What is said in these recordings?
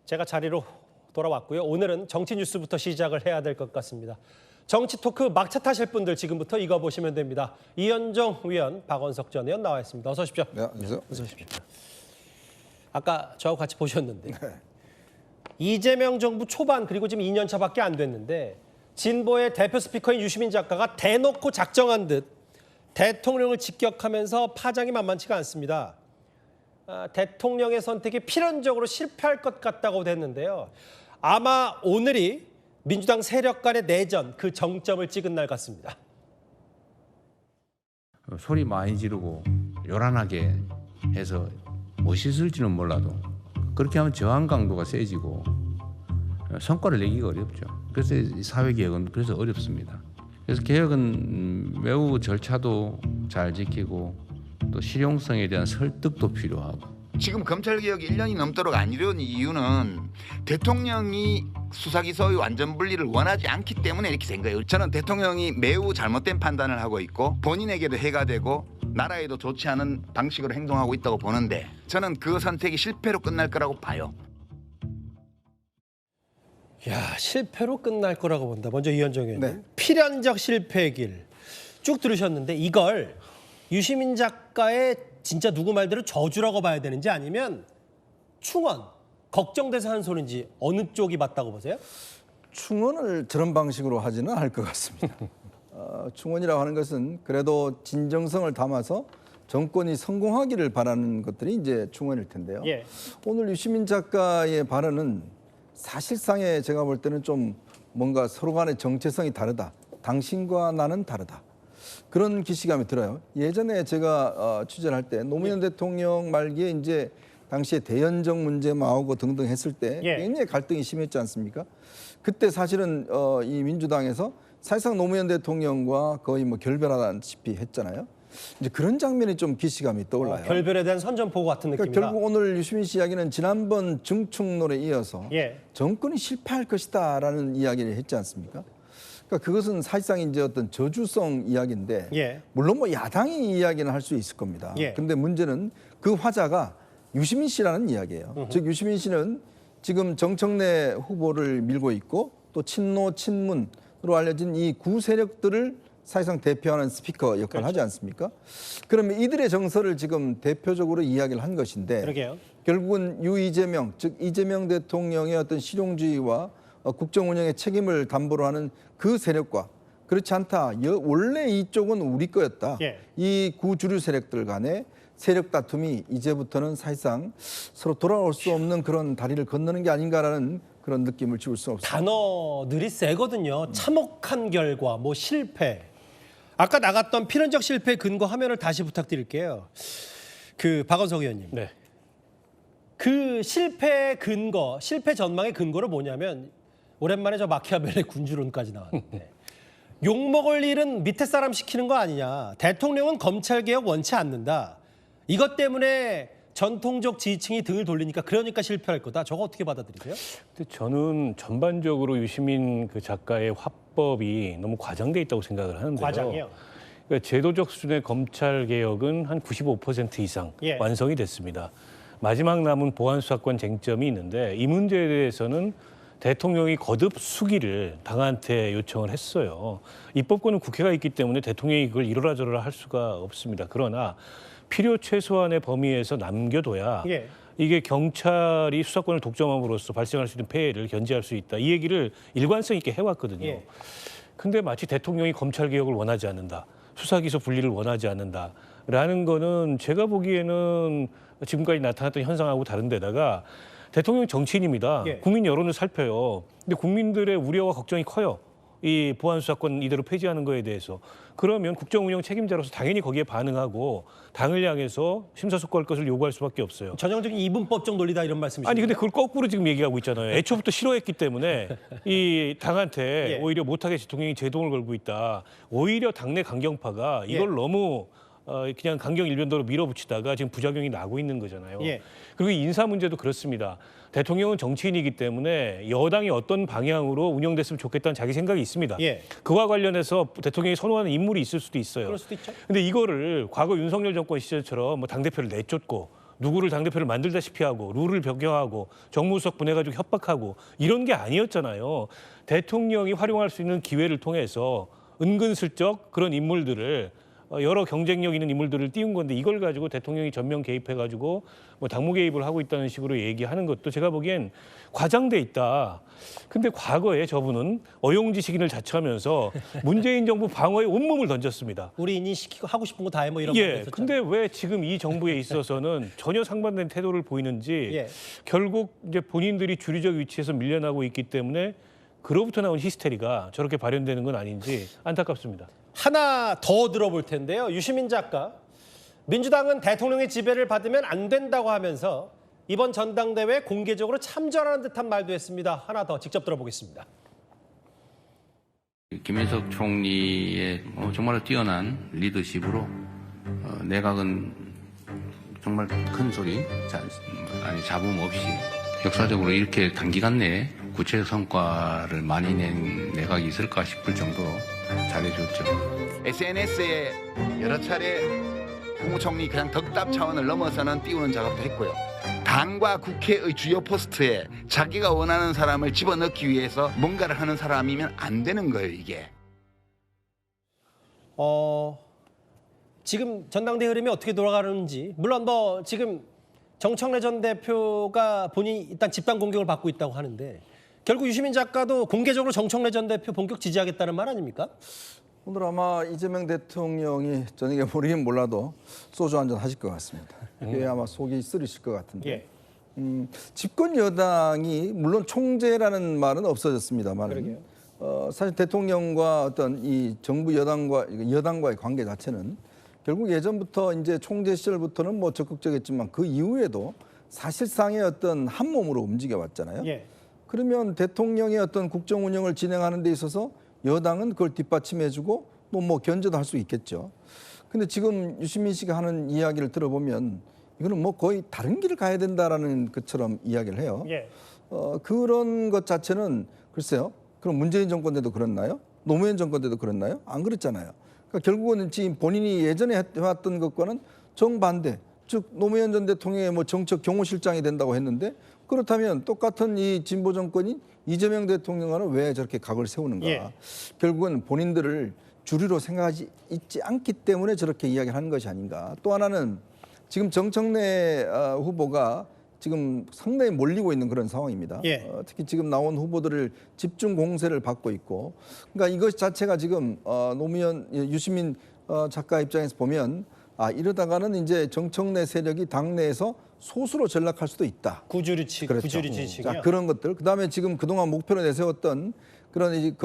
제가 자리로 돌아왔고요. 오늘은 정치 뉴스부터 시작을 해야 될 것 같습니다. 정치 토크 막차 타실 분들 지금부터 이거 보시면 됩니다. 이현정 위원, 박원석 전 의원 나와 있습니다. 어서 오십시오. 네, 안녕하세요. 어서 오십시오. 아까 저하고 같이 보셨는데 이재명 정부 초반 그리고 지금 2년 차밖에 안 됐는데 진보의 대표 스피커인 유시민 작가가 대놓고 작정한 듯 대통령을 직격하면서 파장이 만만치가 않습니다. 대통령의 선택이 필연적으로 실패할 것 같다고 됐는데요. 아마 오늘이 민주당 세력 간의 내전 그 정점을 찍은 날 같습니다. 소리 많이 지르고 요란하게 해서 멋있을지는 몰라도 그렇게 하면 저항 강도가 세지고 성과를 내기가 어렵죠. 그래서 사회개혁은 그래서 어렵습니다. 그래서 개혁은 매우 절차도 잘 지키고 또 실용성에 대한 설득도 필요하고. 지금 검찰개혁이 1년이 넘도록 안 이루어진 이유는 대통령이 수사기소의 완전 분리를 원하지 않기 때문에 이렇게 된 거예요. 저는 대통령이 매우 잘못된 판단을 하고 있고 본인에게도 해가 되고 나라에도 좋지 않은 방식으로 행동하고 있다고 보는데 저는 그 선택이 실패로 끝날 거라고 봐요. 야, 실패로 끝날 거라고 본다. 먼저 이현정 의원님. 네. 필연적 실패의 길 쭉 들으셨는데 이걸 유시민 작가의 진짜 누구 말대로 저주라고 봐야 되는지 아니면 충원, 걱정돼서 한 소리인지 어느 쪽이 맞다고 보세요? 충원을 저런 방식으로 하지는 않을 것 같습니다. 충원이라고 하는 것은 그래도 진정성을 담아서 정권이 성공하기를 바라는 것들이 이제 충원일 텐데요. 예. 오늘 유시민 작가의 발언은 사실상에 제가 볼 때는 좀 뭔가 서로 간의 정체성이 다르다. 당신과 나는 다르다. 그런 기시감이 들어요. 예전에 제가 취재를 할 때 노무현 대통령 말기에 이제 당시에 대연정 문제 나오고 등등 했을 때 굉장히 갈등이 심했지 않습니까? 그때 사실은 이 민주당에서 사실상 노무현 대통령과 거의 뭐 결별하다시피 했잖아요. 이제 그런 장면이 좀 기시감이 떠올라요. 결별에 대한 선전포고 같은 느낌이다. 그러니까 결국 오늘 유시민 씨 이야기는 지난번 증축론에 이어서 정권이 실패할 것이다라는 이야기를 했지 않습니까? 그러니까 그것은 사실상 이제 어떤 저주성 이야기인데 물론 뭐 야당이 이야기는 할 수 있을 겁니다. 근데 문제는 그 화자가 유시민 씨라는 이야기예요. 즉 유시민 씨는 지금 정청래 후보를 밀고 있고 또 친노 친문으로 알려진 이 구 세력들을 사실상 대표하는 스피커 역할을 하지 않습니까? 그러면 이들의 정서를 지금 대표적으로 이야기를 한 것인데 결국은 이재명, 즉 이재명 대통령의 어떤 실용주의와 국정 운영의 책임을 담보로 하는 그 세력과 그렇지 않다. 원래 이쪽은 우리 거였다. 이 구주류 세력들 간의 세력 다툼이 이제부터는 사실상 서로 돌아올 수 없는 그런 다리를 건너는 게 아닌가라는 그런 느낌을 지울 수 없습니다. 단어들이 세거든요. 참혹한 결과, 뭐 실패. 아까 나갔던 필연적 실패 근거 화면을 다시 부탁드릴게요. 박원석 의원님. 네. 그 실패 근거, 실패 전망의 근거를 뭐냐면 오랜만에 저 마키아벨리 군주론까지 나왔는데 욕먹을 일은 밑에 사람 시키는 거 아니냐. 대통령은 검찰개혁 원치 않는다. 이것 때문에 전통적 지지층이 등을 돌리니까 그러니까 실패할 거다. 저거 어떻게 받아들이세요? 근데 저는 전반적으로 유시민 그 작가의 화법이 너무 과장돼 있다고 생각을 하는데요. 과장이요? 그러니까 제도적 수준의 검찰 개혁은 한 95% 이상 완성이 됐습니다. 마지막 남은 보안수사권 쟁점이 있는데 이 문제에 대해서는 대통령이 거듭 수기를 당한테 요청을 했어요. 입법권은 국회가 있기 때문에 대통령이 그걸 이러라 저러라 할 수가 없습니다. 그러나 필요 최소한의 범위에서 남겨둬야 이게 경찰이 수사권을 독점함으로써 발생할 수 있는 폐해를 견제할 수 있다. 이 얘기를 일관성 있게 해왔거든요. 근데 마치 대통령이 검찰개혁을 원하지 않는다. 수사기소 분리를 원하지 않는다라는 거는 제가 보기에는 지금까지 나타났던 현상하고 다른 데다가 대통령이 정치인입니다. 국민 여론을 살펴요. 근데 국민들의 우려와 걱정이 커요. 이 보안수사권 이대로 폐지하는 거에 대해서. 그러면 국정운영 책임자로서 당연히 거기에 반응하고 당을 향해서 심사숙고할 것을 요구할 수밖에 없어요. 전형적인 이분법적 논리다 이런 말씀이시죠? 아니 근데 그걸 거꾸로 지금 얘기하고 있잖아요. 애초부터 싫어했기 때문에 이 당한테 오히려 못하게 대통령이 제동을 걸고 있다. 오히려 당내 강경파가 이걸 너무 그냥 강경 일변도로 밀어붙이다가 지금 부작용이 나고 있는 거잖아요. 그리고 인사 문제도 그렇습니다. 대통령은 정치인이기 때문에 여당이 어떤 방향으로 운영됐으면 좋겠다는 자기 생각이 있습니다. 그와 관련해서 대통령이 선호하는 인물이 있을 수도 있어요. 그럴 수도 있죠. 근데 이거를 과거 윤석열 정권 시절처럼 뭐 당대표를 내쫓고 누구를 당대표를 만들다시피 하고 룰을 변경하고 정무수석 보내가지고 협박하고 이런 게 아니었잖아요. 대통령이 활용할 수 있는 기회를 통해서 은근슬쩍 그런 인물들을 여러 경쟁력 있는 인물들을 띄운 건데 이걸 가지고 대통령이 전면 개입해가지고 뭐 당무 개입을 하고 있다는 식으로 얘기하는 것도 제가 보기엔 과장돼 있다. 근데 과거에 저분은 어용지식인을 자처하면서 문재인 정부 방어에 온몸을 던졌습니다. 우리 인인 시키고 하고 싶은 거 다 해 뭐 이런 말 했었잖아요. 근데 왜 지금 이 정부에 있어서는 전혀 상반된 태도를 보이는지 결국 이제 본인들이 주류적 위치에서 밀려나고 있기 때문에 그로부터 나온 히스테리가 저렇게 발현되는 건 아닌지 안타깝습니다. 하나 더 들어볼 텐데요. 유시민 작가, 민주당은 대통령의 지배를 받으면 안 된다고 하면서 이번 전당대회에 공개적으로 참전하는 듯한 말도 했습니다. 하나 더 직접 들어보겠습니다. 김인석 총리의 정말 뛰어난 리더십으로 내각은 정말 큰 소리, 잡음 없이 역사적으로 이렇게 단기간 내에 구체적 성과를 많이 낸 내각이 있을까 싶을 정도로 잘해줬죠. SNS에 여러 차례 국무총리 그냥 덕담 차원을 넘어서는 띄우는 작업도 했고요. 당과 국회의 주요 포스트에 자기가 원하는 사람을 집어넣기 위해서 뭔가를 하는 사람이면 안 되는 거예요, 이게. 지금 전당대회 흐름이 어떻게 돌아가는지 물론 뭐 지금 정청래 전 대표가 본인이 일단 집단 공격을 받고 있다고 하는데 결국 유시민 작가도 공개적으로 정청래 전 대표 본격 지지하겠다는 말 아닙니까? 오늘 아마 이재명 대통령이 저녁에 모르긴 몰라도 소주 한잔 하실 것 같습니다. 그게 아마 속이 쓰리실 것 같은데. 집권 여당이 물론 총재라는 말은 없어졌습니다만 사실 대통령과 어떤 이 정부 여당과의 관계 자체는 결국 예전부터 이제 총재 시절부터는 뭐 적극적이었지만 그 이후에도 사실상의 어떤 한 몸으로 움직여 왔잖아요. 그러면 대통령의 어떤 국정 운영을 진행하는 데 있어서 여당은 그걸 뒷받침해주고 또 뭐 견제도 할 수 있겠죠. 근데 지금 유시민 씨가 하는 이야기를 들어보면 이거는 뭐 거의 다른 길을 가야 된다라는 것처럼 이야기를 해요. 그런 것 자체는 글쎄요. 그럼 문재인 정권 때도 그랬나요? 노무현 정권 때도 그랬나요? 안 그랬잖아요. 그러니까 결국은 지금 본인이 예전에 해왔던 것과는 정반대. 즉 노무현 전 대통령의 뭐 정책 경호실장이 된다고 했는데 그렇다면 똑같은 이 진보 정권인 이재명 대통령과는 왜 저렇게 각을 세우는가? 결국은 본인들을 주류로 생각하지 있지 않기 때문에 저렇게 이야기하는 것이 아닌가. 또 하나는 지금 정청래 후보가 지금 상당히 몰리고 있는 그런 상황입니다. 특히 지금 나온 후보들을 집중 공세를 받고 있고, 그러니까 이것 자체가 지금 노무현 유시민 작가 입장에서 보면 이러다가는 이제 정청래 세력이 당내에서 소수로 전락할 수도 있다. 구주리치, 그렇죠. 구주리치식이요. 자, 그런 것들. 그다음에 지금 그동안 목표로 내세웠던 그런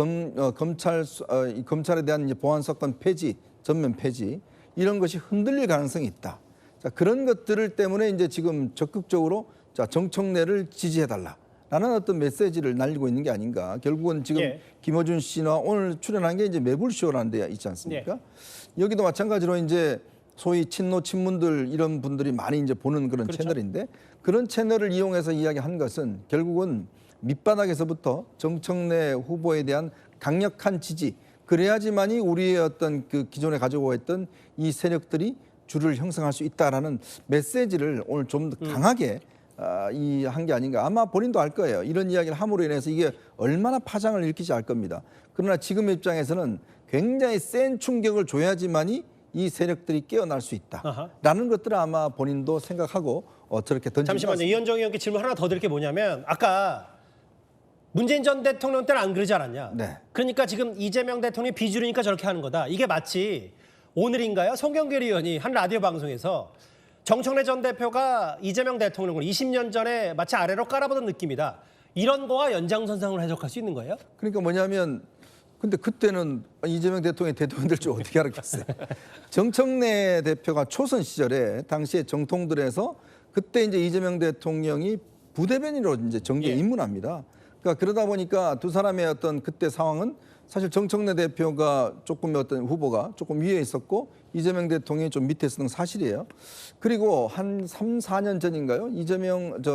검찰에 대한 이제 보안 사건 폐지, 전면 폐지 이런 것이 흔들릴 가능성이 있다. 자, 그런 것들을 때문에 이제 지금 적극적으로 정청래를 지지해달라라는 어떤 메시지를 날리고 있는 게 아닌가. 결국은 지금 김어준 씨나 오늘 출연한 게 이제 매불쇼라는 데 있지 않습니까? 여기도 마찬가지로 이제 소위 친노 친문들 이런 분들이 많이 이제 보는 그런 채널인데 그런 채널을 이용해서 이야기한 것은 결국은 밑바닥에서부터 정청래 후보에 대한 강력한 지지, 그래야지만이 우리의 어떤 그 기존에 가지고 있던 이 세력들이 줄을 형성할 수 있다라는 메시지를 오늘 좀 더 강하게 한 게 아닌가. 아마 본인도 알 거예요. 이런 이야기를 함으로 인해서 이게 얼마나 파장을 일으키지 알 겁니다. 그러나 지금 입장에서는 굉장히 센 충격을 줘야지만이 이 세력들이 깨어날 수 있다라는 것들을 아마 본인도 생각하고 저렇게 던지는 잠시만요. 이현정 의원께 질문 하나 더 드릴 게 뭐냐면 아까 문재인 전 대통령 때는 안 그러지 않았냐. 그러니까 지금 이재명 대통령이 비주류니까 저렇게 하는 거다. 이게 마치 오늘인가요? 송경길 의원이 한 라디오 방송에서 정청래 전 대표가 이재명 대통령을 20년 전에 마치 아래로 깔아보던 느낌이다. 이런 거와 연장선상으로 해석할 수 있는 거예요? 그러니까 뭐냐면 근데 그때는 이재명 대통령이 대통령 될 줄 어떻게 알았겠어요. 정청래 대표가 초선 시절에 당시에 정통들에서 그때 이제 이재명 대통령이 부대변인으로 이제 정계에 입문합니다. 그러니까 그러다 보니까 두 사람의 어떤 그때 상황은 사실 정청래 대표가 조금 어떤 후보가 조금 위에 있었고 이재명 대통령이 좀 밑에 있었던 건 사실이에요. 그리고 한 3, 4년 전인가요?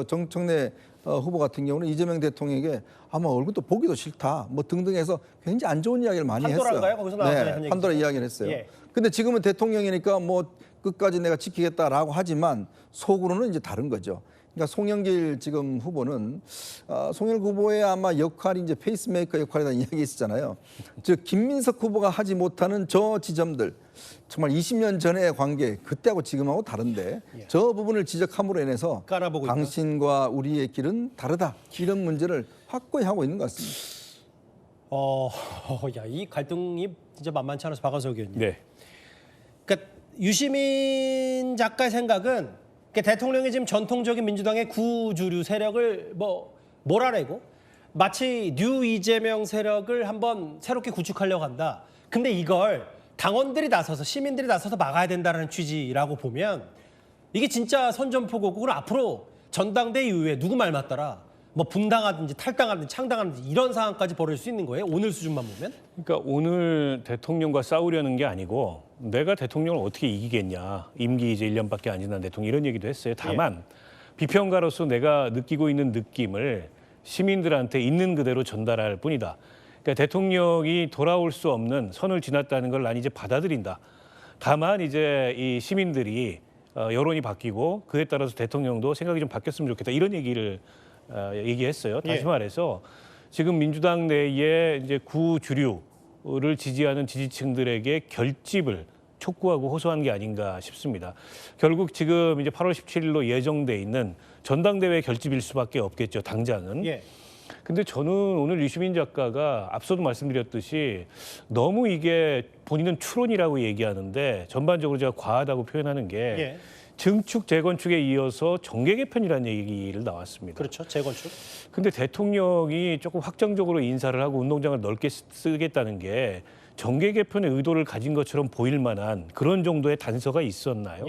정청래 후보 같은 경우는 이재명 대통령에게 아마 얼굴도 보기도 싫다 뭐 등등 해서 굉장히 안 좋은 이야기를 많이 했어요. 판도라인가요? 거기서 나왔던 판도라 이야기를 했어요. 근데 지금은 대통령이니까 뭐 끝까지 내가 지키겠다라고 하지만 속으로는 이제 다른 거죠. 그러니까 송영길 지금 후보는 송영길 후보의 아마 역할이 이제 페이스메이커 역할이라는 이야기 있었잖아요. 즉 김민석 후보가 하지 못하는 저 지점들 정말 20년 전의 관계 그때하고 지금하고 다른데 저 부분을 지적함으로 인해서 깔아보고 당신과 우리의 길은 다르다 이런 문제를 확고히 하고 있는 것 같습니다. 야, 이 갈등이 진짜 만만치 않아서 박원석 의원님. 네. 그러니까 유시민 작가의 생각은 대통령이 지금 전통적인 민주당의 구주류 세력을 몰아내고 마치 뉴 이재명 세력을 한번 새롭게 구축하려고 한다. 근데 이걸 당원들이 나서서 시민들이 나서서 막아야 된다는 취지라고 보면 이게 진짜 선전포고고 그럼 앞으로 전당대회 이후에 누구 말 맞더라 분당하든지 탈당하든지 창당하든지 이런 상황까지 벌일 수 있는 거예요? 오늘 수준만 보면? 그러니까 오늘 대통령과 싸우려는 게 아니고 내가 대통령을 어떻게 이기겠냐. 임기 이제 1년밖에 안 지난 대통령 이런 얘기도 했어요. 다만 비평가로서 내가 느끼고 있는 느낌을 시민들한테 있는 그대로 전달할 뿐이다. 그러니까 대통령이 돌아올 수 없는 선을 지났다는 걸 난 이제 받아들인다. 다만 이제 이 시민들이 여론이 바뀌고 그에 따라서 대통령도 생각이 좀 바뀌었으면 좋겠다. 이런 얘기를 얘기했어요. 다시 말해서 지금 민주당 내에 이제 구주류를 지지하는 지지층들에게 결집을 촉구하고 호소한 게 아닌가 싶습니다. 결국 지금 이제 8월 17일로 예정돼 있는 전당대회 결집일 수밖에 없겠죠. 당장은. 근데 저는 오늘 유시민 작가가 앞서도 말씀드렸듯이 너무 이게 본인은 추론이라고 얘기하는데 전반적으로 제가 과하다고 표현하는 게 증축, 재건축에 이어서 정계 개편이라는 얘기를 나왔습니다. 그렇죠. 재건축. 근데 대통령이 조금 확정적으로 인사를 하고 운동장을 넓게 쓰겠다는 게 정계 개편의 의도를 가진 것처럼 보일 만한 그런 정도의 단서가 있었나요?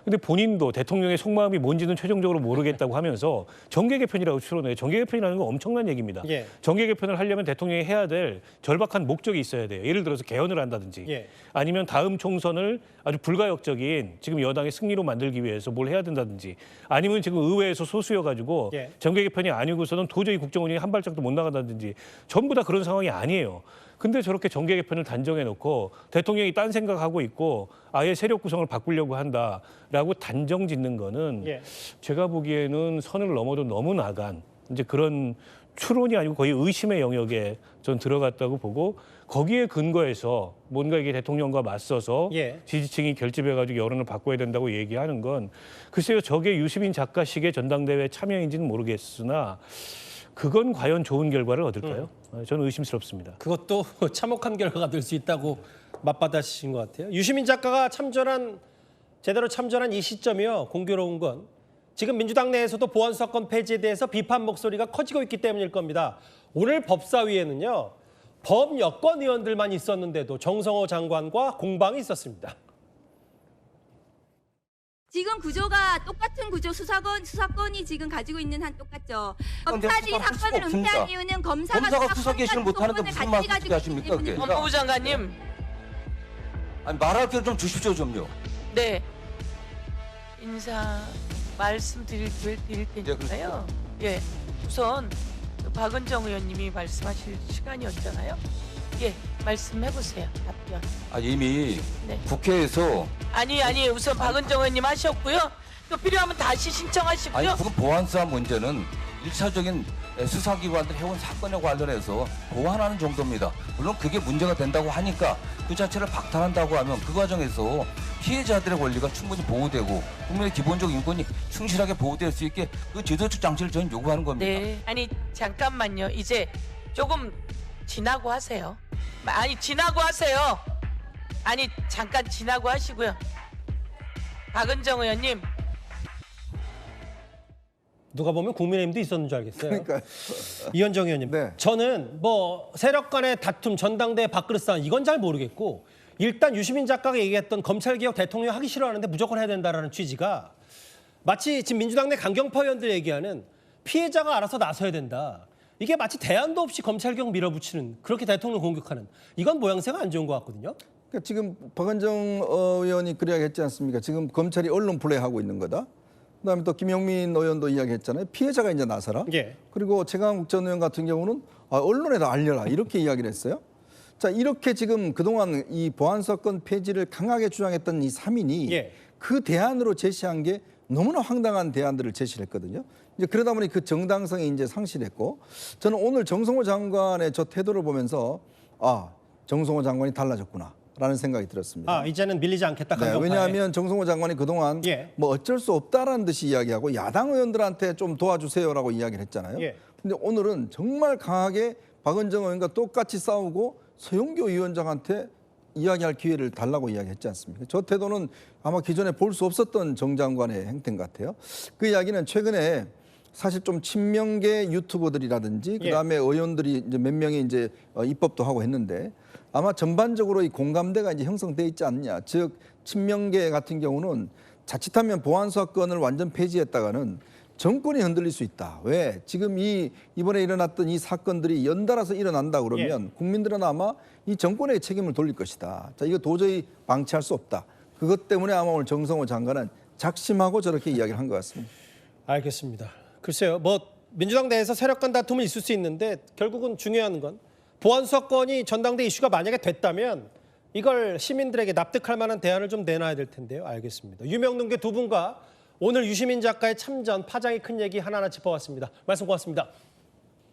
근데 본인도 대통령의 속마음이 뭔지는 최종적으로 모르겠다고 하면서 정계 개편이라고 추론해요. 정계 개편이라는 건 엄청난 얘기입니다. 정계 개편을 하려면 대통령이 해야 될 절박한 목적이 있어야 돼요. 예를 들어서 개헌을 한다든지 아니면 다음 총선을 아주 불가역적인 지금 여당의 승리로 만들기 위해서 뭘 해야 된다든지 아니면 지금 의회에서 소수여가지고 정계 개편이 아니고서는 도저히 국정 운영이 한 발짝도 못 나간다든지 전부 다 그런 상황이 아니에요. 근데 저렇게 정계 개편을 단정해놓고 대통령이 딴 생각하고 있고 아예 세력 구성을 바꾸려고 한다라고 단정 짓는 거는 제가 보기에는 선을 넘어도 너무 나간 이제 그런 추론이 아니고 거의 의심의 영역에 전 들어갔다고 보고 거기에 근거해서 뭔가 이게 대통령과 맞서서 지지층이 결집해가지고 여론을 바꿔야 된다고 얘기하는 건 글쎄요 저게 유시민 작가식의 전당대회 참여인지는 모르겠으나 그건 과연 좋은 결과를 얻을까요? 저는 의심스럽습니다. 그것도 참혹한 결과가 될 수 있다고 맞받아치신 것 같아요. 유시민 작가가 제대로 참전한 이 시점이요. 공교로운 건 지금 민주당 내에서도 보안수사권 폐지에 대해서 비판 목소리가 커지고 있기 때문일 겁니다. 오늘 법사위에는요. 범여권 의원들만 있었는데도 정성호 장관과 공방이 있었습니다. 지금 구조가 똑같은 구조 수사권이 지금 가지고 있는 한 똑같죠. 검사들이 사건을 은폐한 이유는 검사가 수사 개시를 못하는데 무슨 말씀 하십니까? 법무부 장관님. 아니 말할 기회를 좀 주십시오 좀요. 네. 인사 말씀드릴 테니까요. 예. 우선 박은정 의원님이 말씀하실 시간이었잖아요. 예. 말씀해 보세요. 답변. 아 이미 네. 국회에서 아니 우선 박은정 의원님 하셨고요. 또 필요하면 다시 신청하시고요. 아니 지금 보안수사 문제는 1차적인 수사기관들 해온 사건에 관련해서 보완하는 정도입니다. 물론 그게 문제가 된다고 하니까 그 자체를 박탈한다고 하면 그 과정에서 피해자들의 권리가 충분히 보호되고 국민의 기본적 인권이 충실하게 보호될 수 있게 그 제도적 장치를 저는 요구하는 겁니다. 네. 아니 잠깐만요. 이제 조금 지나고 하세요. 아니 지나고 하세요. 아니 잠깐 지나고 하시고요. 박은정 의원님. 누가 보면 국민의힘도 있었는 줄 알겠어요. 그러니까 이현정 의원님. 네. 저는 세력 간의 다툼, 전당대회 밥그릇 싸움 이건 잘 모르겠고 일단 유시민 작가가 얘기했던 검찰개혁 대통령 하기 싫어하는데 무조건 해야 된다라는 취지가 마치 지금 민주당 내 강경파 의원들 얘기하는 피해자가 알아서 나서야 된다. 이게 마치 대안도 없이 검찰개혁 밀어붙이는 그렇게 대통령 공격하는 이건 모양새가 안 좋은 것 같거든요. 그러니까 지금 박은정 의원이 그래야 했지 않습니까? 지금 검찰이 언론 플레이하고 있는 거다. 그다음에 또 김영민 의원도 이야기했잖아요. 피해자가 이제 나서라. 그리고 최강욱 전 의원 같은 경우는 언론에다 알려라 이렇게 이야기를 했어요. 자, 이렇게 지금 그동안 이 보안사건 폐지를 강하게 주장했던 이 3인이 그 대안으로 제시한 게 너무나 황당한 대안들을 제시를 했거든요. 이제 그러다 보니 그 정당성이 이제 상실했고, 저는 오늘 정성호 장관의 저 태도를 보면서 아, 정성호 장관이 달라졌구나라는 생각이 들었습니다. 아, 이제는 밀리지 않겠다. 네, 왜냐하면 정성호 장관이 그동안 뭐 어쩔 수 없다라는 듯이 이야기하고 야당 의원들한테 좀 도와주세요라고 이야기를 했잖아요. 근데 오늘은 정말 강하게 박은정 의원과 똑같이 싸우고 서영교 위원장한테 이야기할 기회를 달라고 이야기했지 않습니까? 저 태도는 아마 기존에 볼 수 없었던 정 장관의 행태인 것 같아요. 그 이야기는 최근에 사실 좀 친명계 유튜버들이라든지 그다음에 의원들이 이제 몇 명이 이제 입법도 하고 했는데 아마 전반적으로 이 공감대가 이제 형성돼 있지 않느냐. 즉 친명계 같은 경우는 자칫하면 보안사건을 완전 폐지했다가는 정권이 흔들릴 수 있다. 왜? 지금 이번에 일어났던 이 사건들이 연달아서 일어난다 그러면 국민들은 아마 이 정권에게 책임을 돌릴 것이다. 자, 이거 도저히 방치할 수 없다. 그것 때문에 아마 오늘 정성호 장관은 작심하고 저렇게 이야기를 한 것 같습니다. 알겠습니다. 글쎄요, 뭐 민주당 내에서 세력 간 다툼은 있을 수 있는데 결국은 중요한 건 보안사건이 전당대 이슈가 만약에 됐다면 이걸 시민들에게 납득할 만한 대안을 좀 내놔야 될 텐데요. 알겠습니다. 유명능계 두 분과 오늘 유시민 작가의 참전 파장이 큰 얘기 하나하나 짚어봤습니다. 말씀 고맙습니다.